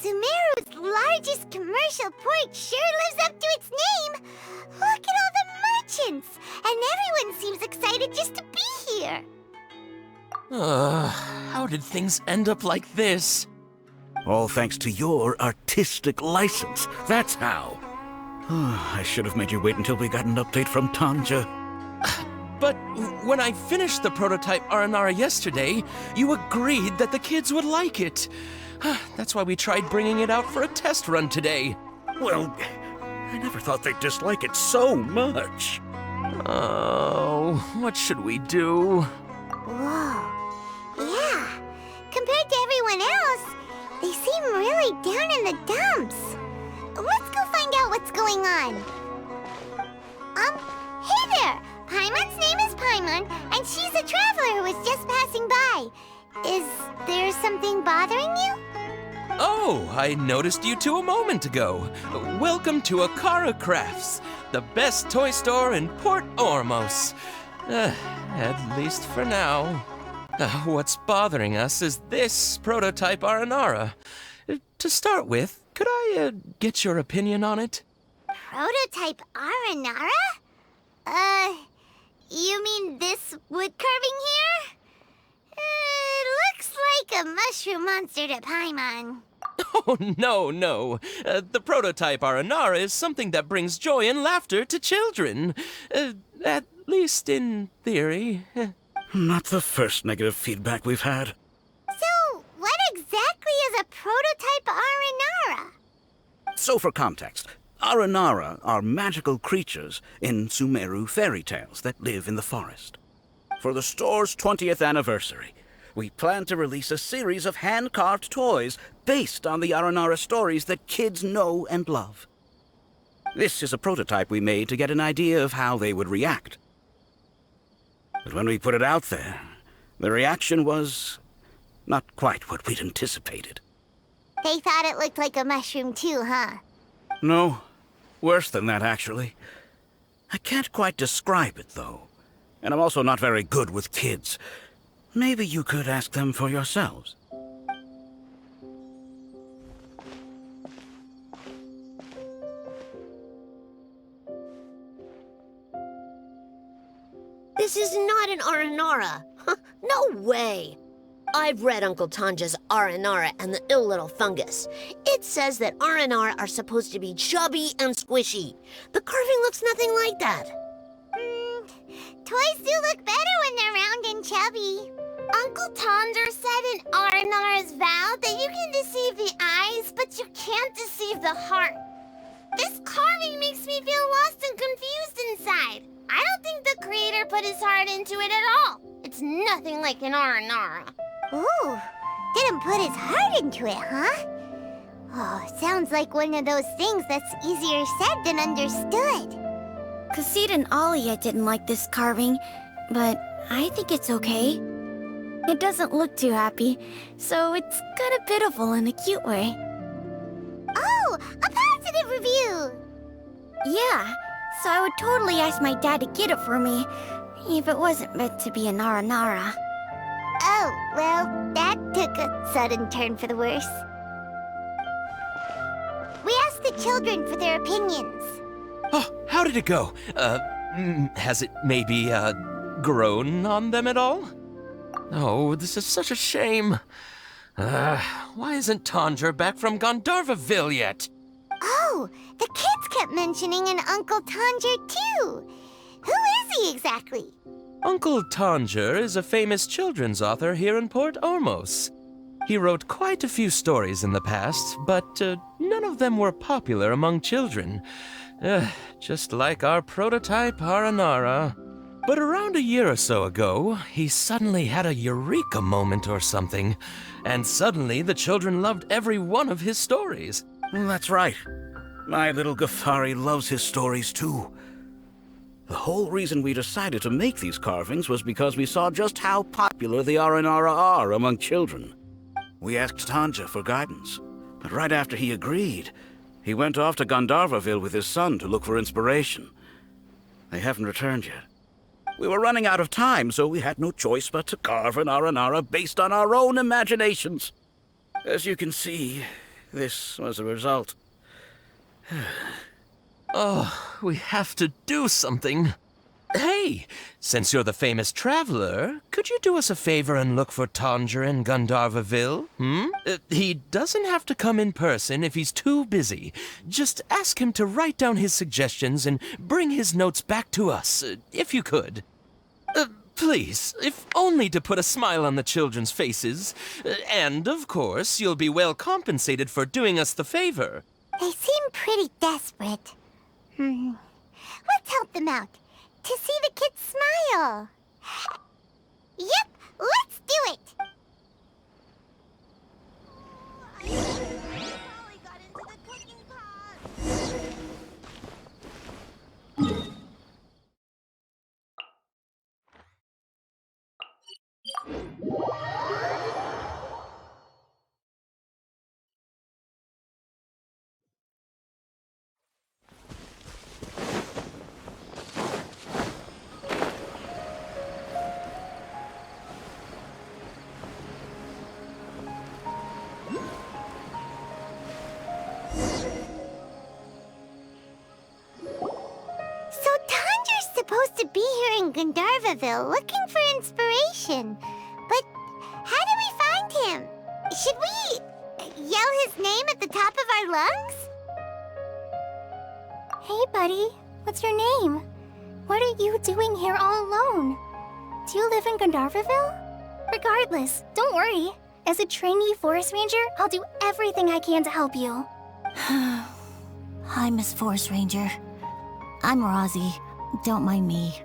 Sumeru's largest commercial port sure lives up to its name. Look at all the merchants, and everyone seems excited just to be here. How did things end up like this? All thanks to your artistic license. That's how. I should have made you wait until we got an update from Tanja. But when I finished the prototype Aranara yesterday, you agreed that the kids would like it. That's why we tried bringing it out for a test run today. Well, I never thought they'd dislike it so much. Oh, what should we do? Whoa. Yeah. Compared to everyone else, they seem really down in the dumps. Let's go find out what's going on. Hey there! Paimon's name is Paimon, and she's a traveler who was just passing by. Is there something bothering you? Oh, I noticed you two a moment ago. Welcome to Akara Crafts, the best toy store in Port Ormos. At least for now. What's bothering us is this prototype Aranara. To start with, could I get your opinion on it? Prototype Aranara? You mean this wood carving here? It looks like a mushroom monster to Paimon. Oh, no. The prototype Aranara is something that brings joy and laughter to children. At least in theory. Not the first negative feedback we've had. So, what exactly is a prototype Aranara? So for context, Aranara are magical creatures in Sumeru fairy tales that live in the forest. For the store's 20th anniversary, we plan to release a series of hand-carved toys based on the Aranara stories that kids know and love. This is a prototype we made to get an idea of how they would react. But when we put it out there, the reaction was not quite what we'd anticipated. They thought it looked like a mushroom too, huh? No, worse than that, actually. I can't quite describe it, though. And I'm also not very good with kids. Maybe you could ask them for yourselves. This is not an Aranara. No way. I've read Uncle Tanja's Aranara and the Ill Little Fungus. It says that Aranara are supposed to be chubby and squishy. The carving looks nothing like that. Toys do look better when they're round and chubby. Uncle Tonder said in Aranara's vow that you can deceive the eyes, but you can't deceive the heart. This carving makes me feel lost and confused inside. I don't think the creator put his heart into it at all. It's nothing like an Aranara. Ooh, didn't put his heart into it, huh? Oh, sounds like one of those things that's easier said than understood. Kassid and Alia didn't like this carving, but I think it's okay. It doesn't look too happy, so it's kind of pitiful in a cute way. Oh, a positive review! Yeah, so I would totally ask my dad to get it for me, if it wasn't meant to be an Aranara. Oh, well, that took a sudden turn for the worse. We asked the children for their opinions. Oh, how did it go? Has it maybe, grown on them at all? Oh, this is such a shame. Why isn't Tanja back from Gandharvaville yet? Oh, the kids kept mentioning an Uncle Tanger, too. Who is he exactly? Uncle Tanger is a famous children's author here in Port Ormos. He wrote quite a few stories in the past, but none of them were popular among children. Just like our prototype Aranara. But around a year or so ago, he suddenly had a eureka moment or something, and suddenly the children loved every one of his stories. That's right. My little Ghaffari loves his stories too. The whole reason we decided to make these carvings was because we saw just how popular the Aranara are among children. We asked Tanja for guidance, but right after he agreed, he went off to Gandharvaville with his son to look for inspiration. They haven't returned yet. We were running out of time, so we had no choice but to carve an Aranara based on our own imaginations. As you can see, this was the result. Oh, we have to do something. Hey, since you're the famous traveler, could you do us a favor and look for Tanger in Gandharvaville? He doesn't have to come in person if he's too busy. Just ask him to write down his suggestions and bring his notes back to us, if you could. Please, if only to put a smile on the children's faces. And, of course, you'll be well compensated for doing us the favor. They seem pretty desperate. Let's help them out. To see the kids smile. Yep, let's do it! I got into the cooking pot. So Tanger's supposed to be here in Gandharvaville looking for inspiration. But how do we find him? Should we yell his name at the top of our lungs? Hey, buddy. What's your name? What are you doing here all alone? Do you live in Gandharvaville? Regardless, don't worry. As a trainee forest ranger, I'll do everything I can to help you. Hi, Miss Forest Ranger. I'm Rosie. Don't mind me.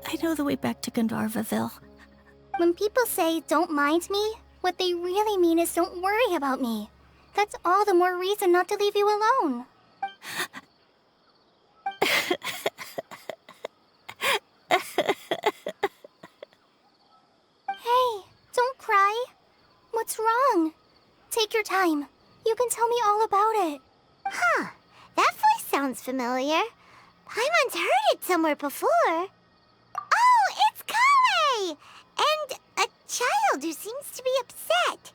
I know the way back to Gandharvaville. When people say, don't mind me, what they really mean is don't worry about me. That's all the more reason not to leave you alone. Hey, don't cry. What's wrong? Take your time. You can tell me all about it. Huh, that voice sounds familiar. Paimon's heard it somewhere before. Oh, it's Kale! And a child who seems to be upset.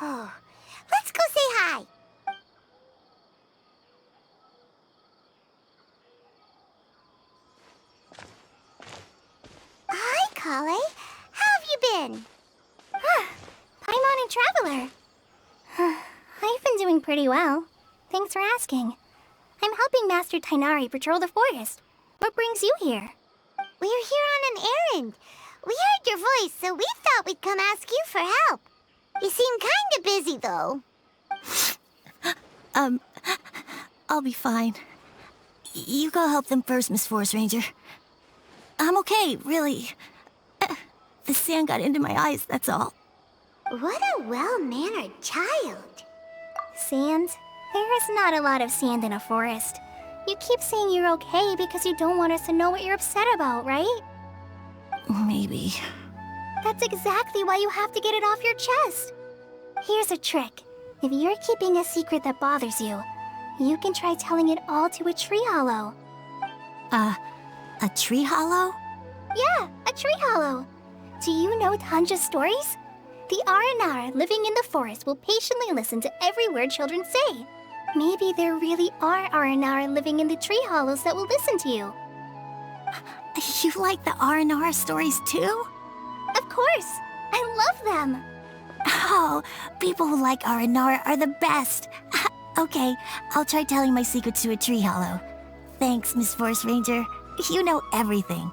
Oh, let's go say hi. Hi, Kale. How have you been? Paimon and Traveler. I've been doing pretty well. Thanks for asking. I'm helping Master Tainari patrol the forest. What brings you here? We're here on an errand. We heard your voice, so we thought we'd come ask you for help. You seem kinda busy, though. I'll be fine. You go help them first, Miss Forest Ranger. I'm okay, really. The sand got into my eyes, that's all. What a well-mannered child. Sand? There is not a lot of sand in a forest. You keep saying you're okay because you don't want us to know what you're upset about, right? Maybe. That's exactly why you have to get it off your chest. Here's a trick. If you're keeping a secret that bothers you, you can try telling it all to a tree hollow. A tree hollow? Yeah, a tree hollow. Do you know Tanja's stories? The Aranara living in the forest will patiently listen to every word children say. Maybe there really are Aranara living in the tree hollows that will listen to you. You like the R&R stories too? Of course! I love them! Oh, people who like R&R are the best. Okay, I'll try telling my secrets to a tree hollow. Thanks, Miss Forest Ranger. You know everything.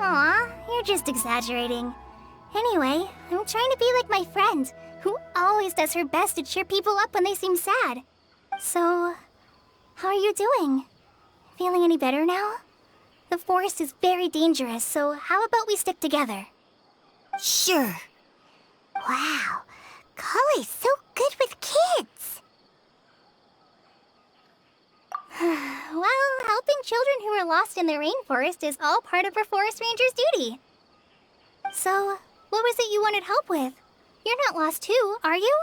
Aw, you're just exaggerating. Anyway, I'm trying to be like my friend, who always does her best to cheer people up when they seem sad. So, how are you doing? Feeling any better now? The forest is very dangerous, so how about we stick together? Sure. Wow, Kale's so good with kids. Well, helping children who are lost in the rainforest is all part of a forest ranger's duty. So, what was it you wanted help with? You're not lost too, are you?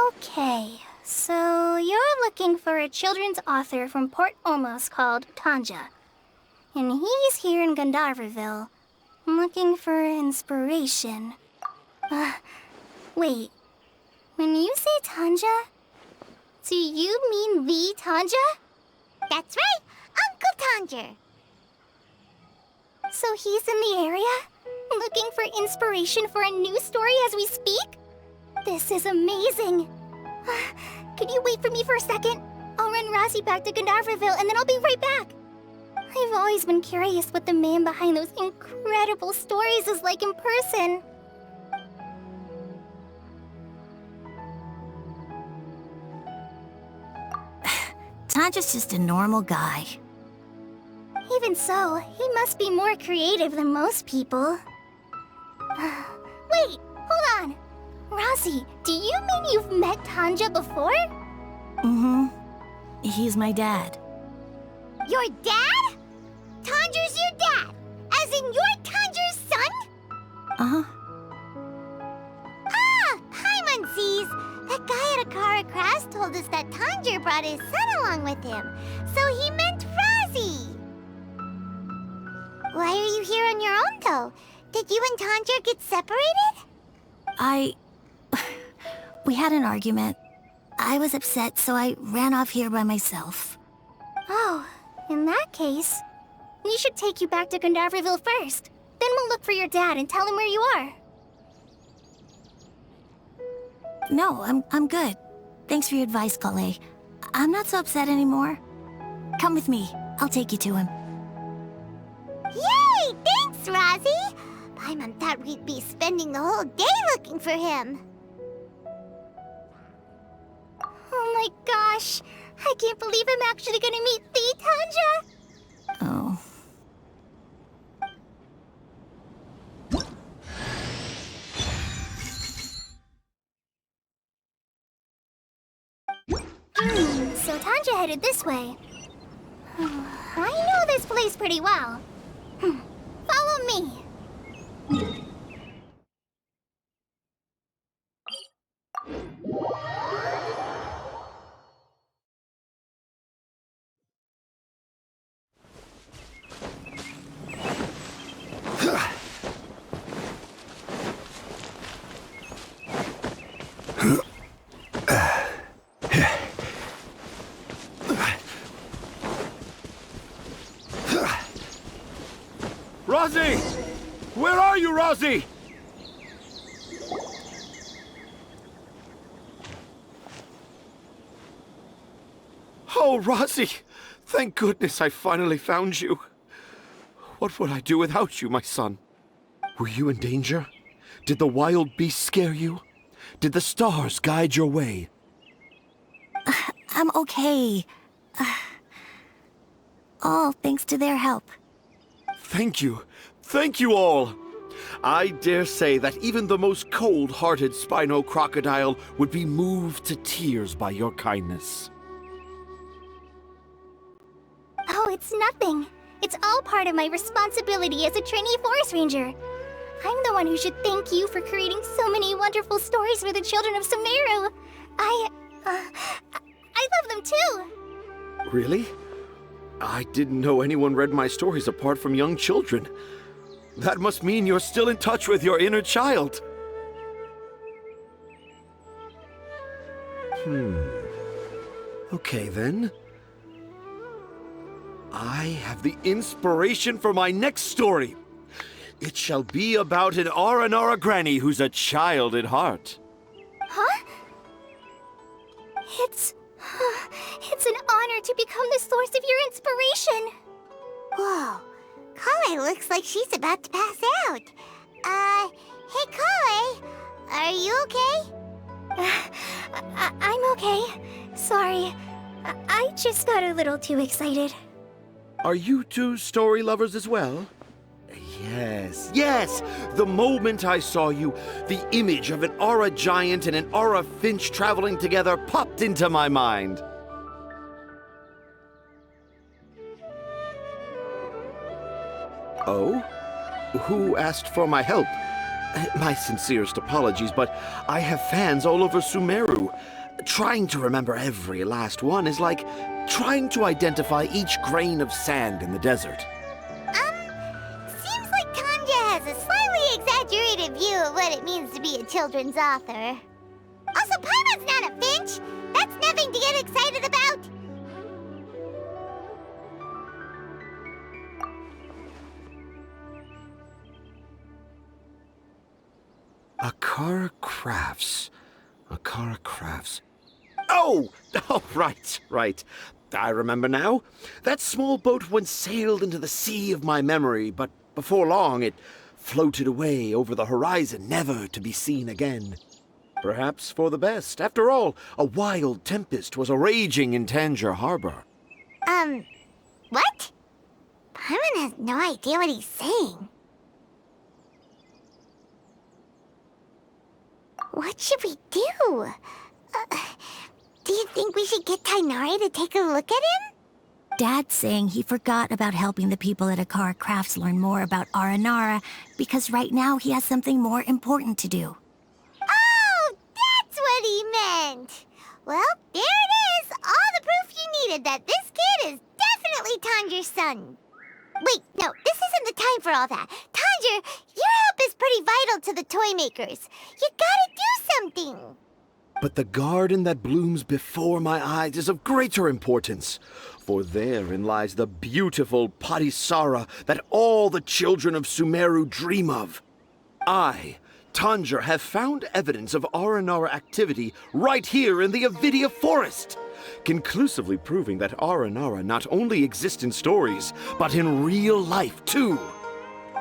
Okay, so you're looking for a children's author from Port Olmos called Tanja. And he's here in Gandharvaville. Looking for inspiration. Wait. When you say Tanja, do you mean the Tanja? That's right, Uncle Tanger. So he's in the area? Looking for inspiration for a new story as we speak? This is amazing. Could you wait for me for a second? I'll run Rossi back to Gandharvaville and then I'll be right back. I've always been curious what the man behind those incredible stories is like in person. Tanja's just a normal guy. Even so, he must be more creative than most people. Wait, hold on. Rossi, do you mean you've met Tanja before? Mm-hmm. He's my dad. Your dad? Tanger's your dad? As in you're Tanger's son? Uh-huh. Ah, Paimonsees! That guy at Akara Crash told us that Tanger brought his son along with him. So he meant Razi. Why are you here on your own, though? Did you and Tanger get separated? We had an argument. I was upset, so I ran off here by myself. Oh, in that case, we should take you back to Gandharvaville first. Then we'll look for your dad and tell him where you are. No, I'm good. Thanks for your advice, Kale. I'm not so upset anymore. Come with me. I'll take you to him. Yay! Thanks, Razi! Paimon thought we'd be spending the whole day looking for him. Oh my gosh! I can't believe I'm actually gonna meet the Tanja! Oh. So Tanja headed this way. I know this place pretty well. Follow me. Rosie! Where are you, Rosie? Oh, Rosie! Thank goodness I finally found you. What would I do without you, my son? Were you in danger? Did the wild beasts scare you? Did the stars guide your way? I'm okay. All thanks to their help. Thank you. Thank you all. I dare say that even the most cold-hearted Spino crocodile would be moved to tears by your kindness. Oh, it's nothing. It's all part of my responsibility as a trainee forest ranger. I'm the one who should thank you for creating so many wonderful stories for the children of Sumeru. I love them too. Really? I didn't know anyone read my stories apart from young children. That must mean you're still in touch with your inner child. Okay, then. I have the inspiration for my next story. It shall be about an Aranara granny who's a child at heart. Huh? It's an honor to become the source of your inspiration. Whoa, Kale looks like she's about to pass out. Hey Kale, are you okay? I'm okay. Sorry. I just got a little too excited. Are you two story lovers as well? Yes. The moment I saw you, the image of an Aura giant and an Aura finch traveling together popped into my mind. Oh? Who asked for my help? My sincerest apologies, but I have fans all over Sumeru. Trying to remember every last one is like trying to identify each grain of sand in the desert. Seems like Tanja has a slightly exaggerated view of what it means to be a children's author. Also, Paimon's not a finch. That's nothing to get excited about. Akara Crafts. Akara Crafts. Oh! Oh, right. I remember now. That small boat once sailed into the sea of my memory, but before long it floated away over the horizon, never to be seen again. Perhaps for the best. After all, a wild tempest was a-raging in Tangier Harbor. What? Paimon has no idea what he's saying. What should we do? Do you think we should get Tainari to take a look at him? Dad's saying he forgot about helping the people at Akara Crafts learn more about Aranara because right now he has something more important to do. Oh, that's what he meant! Well, there it is! All the proof you needed that this kid is definitely Tanger's son. Wait, no, this isn't the time for all that. Tanger, your help is pretty vital to the toy makers. You gotta do something. But the garden that blooms before my eyes is of greater importance, for therein lies the beautiful Padisara that all the children of Sumeru dream of. I, Tanger, have found evidence of Aranara activity right here in the Avidia Forest, conclusively proving that Aranara not only exists in stories, but in real life too.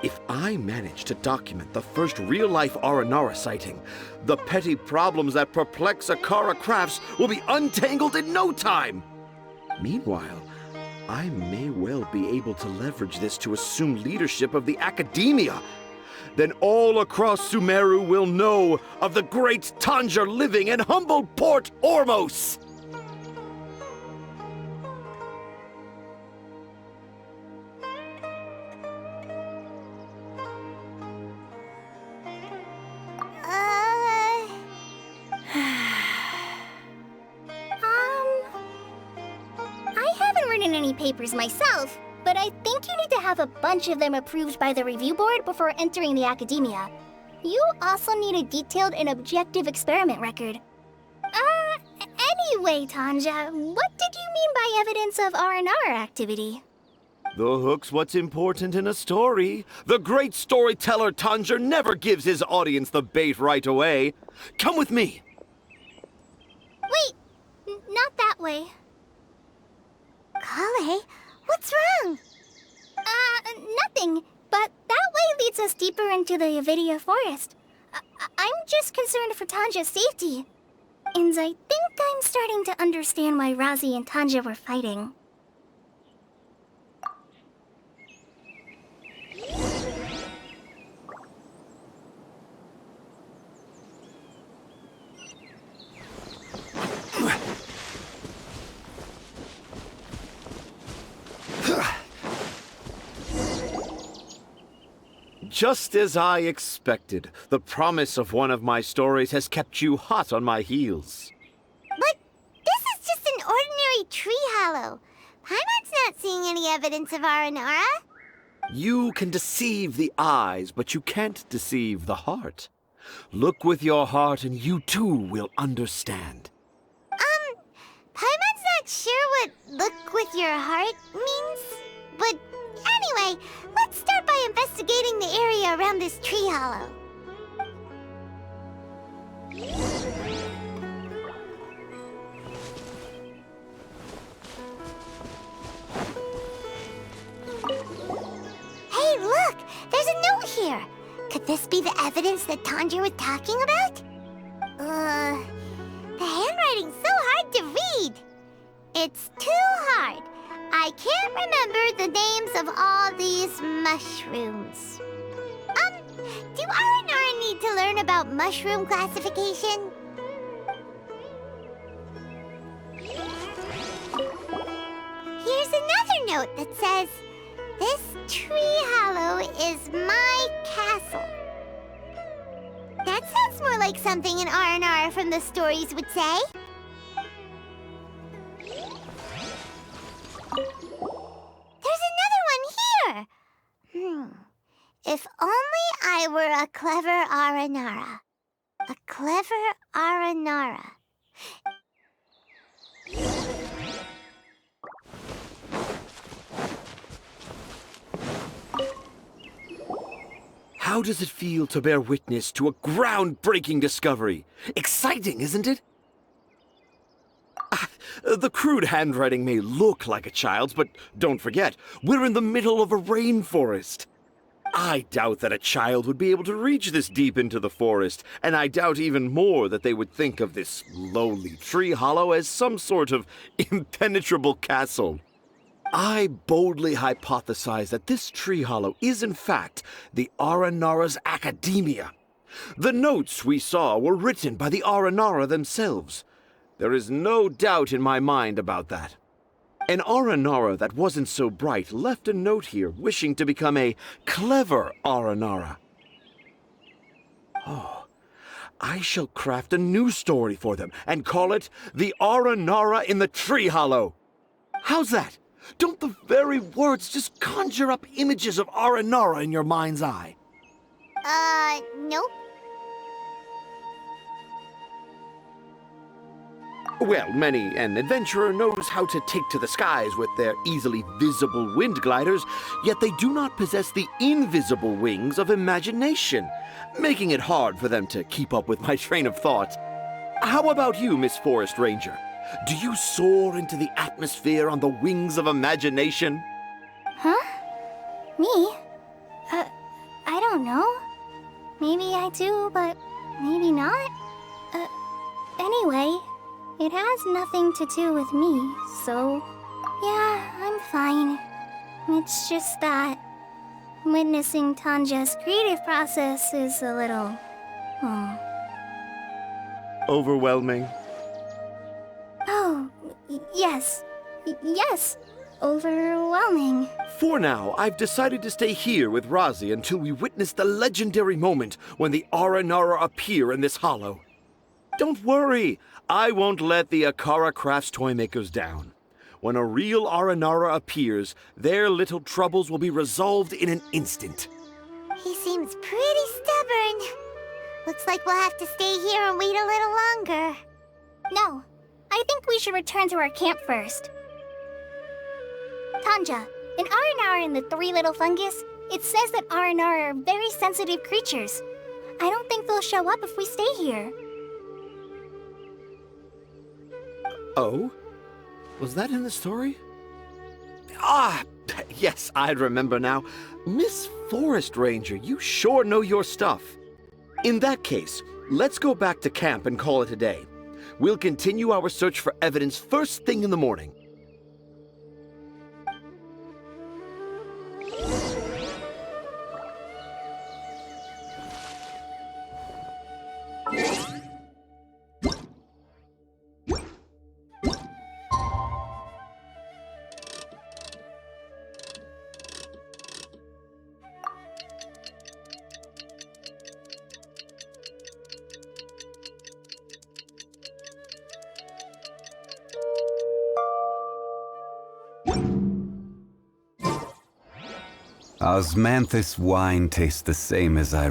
If I manage to document the first real-life Aranara sighting, the petty problems that perplex Akara Crafts will be untangled in no time. Meanwhile, I may well be able to leverage this to assume leadership of the academia. Then all across Sumeru will know of the great Tanger living in humble Port Ormos. Papers myself, but I think you need to have a bunch of them approved by the review board before entering the academia. You also need a detailed and objective experiment record. Anyway, Tanja, what did you mean by evidence of R&R activity? The hook's what's important in a story. The great storyteller Tanger never gives his audience the bait right away. Come with me. Wait, not that way. Kale, what's wrong? Nothing. But that way leads us deeper into the Avidia Forest. I'm just concerned for Tanja's safety. And I think I'm starting to understand why Razi and Tanja were fighting. Just as I expected, the promise of one of my stories has kept you hot on my heels. But this is just an ordinary tree hollow. Paimon's not seeing any evidence of Aranara. You can deceive the eyes, but you can't deceive the heart. Look with your heart and you too will understand. Paimon's not sure what look with your heart means, but anyway, let's start by investigating the area around this tree hollow. Hey, look! There's a note here! Could this be the evidence that Tanger was talking about? The handwriting's so hard to read! It's too hard. I can't remember the names of all these mushrooms. Do R&R need to learn about mushroom classification? Here's another note that says, "This tree hollow is my castle." That sounds more like something an R&R from the stories would say. There's another one here! If only I were a clever Aranara. A clever Aranara. How does it feel to bear witness to a groundbreaking discovery? Exciting, isn't it? The crude handwriting may look like a child's, but don't forget, we're in the middle of a rainforest. I doubt that a child would be able to reach this deep into the forest, and I doubt even more that they would think of this lowly tree hollow as some sort of impenetrable castle. I boldly hypothesize that this tree hollow is in fact the Aranara's academia. The notes we saw were written by the Aranara themselves. There is no doubt in my mind about that. An Aranara that wasn't so bright left a note here wishing to become a clever Aranara. Oh, I shall craft a new story for them and call it The Aranara in the Tree Hollow. How's that? Don't the very words just conjure up images of Aranara in your mind's eye? Nope. Well, many an adventurer knows how to take to the skies with their easily visible wind gliders, yet they do not possess the invisible wings of imagination, making it hard for them to keep up with my train of thought. How about you, Miss Forest Ranger? Do you soar into the atmosphere on the wings of imagination? Huh? Me? I don't know. Maybe I do, but maybe not. Anyway, it has nothing to do with me, so... yeah, I'm fine. It's just that... witnessing Tanja's creative process is a little... Overwhelming. Oh, yes. Yes. Overwhelming. For now, I've decided to stay here with Razi until we witness the legendary moment when the Aranara appear in this hollow. Don't worry, I won't let the Akara Crafts toymakers down. When a real Aranara appears, their little troubles will be resolved in an instant. He seems pretty stubborn. Looks like we'll have to stay here and wait a little longer. No, I think we should return to our camp first. Tanja, in Aranara and the Three Little Fungus, it says that Aranara are very sensitive creatures. I don't think they'll show up if we stay here. Oh? Was that in the story? Ah, yes, I remember now. Miss Forest Ranger, you sure know your stuff. In that case, let's go back to camp and call it a day. We'll continue our search for evidence first thing in the morning. Osmanthus wine tastes the same as I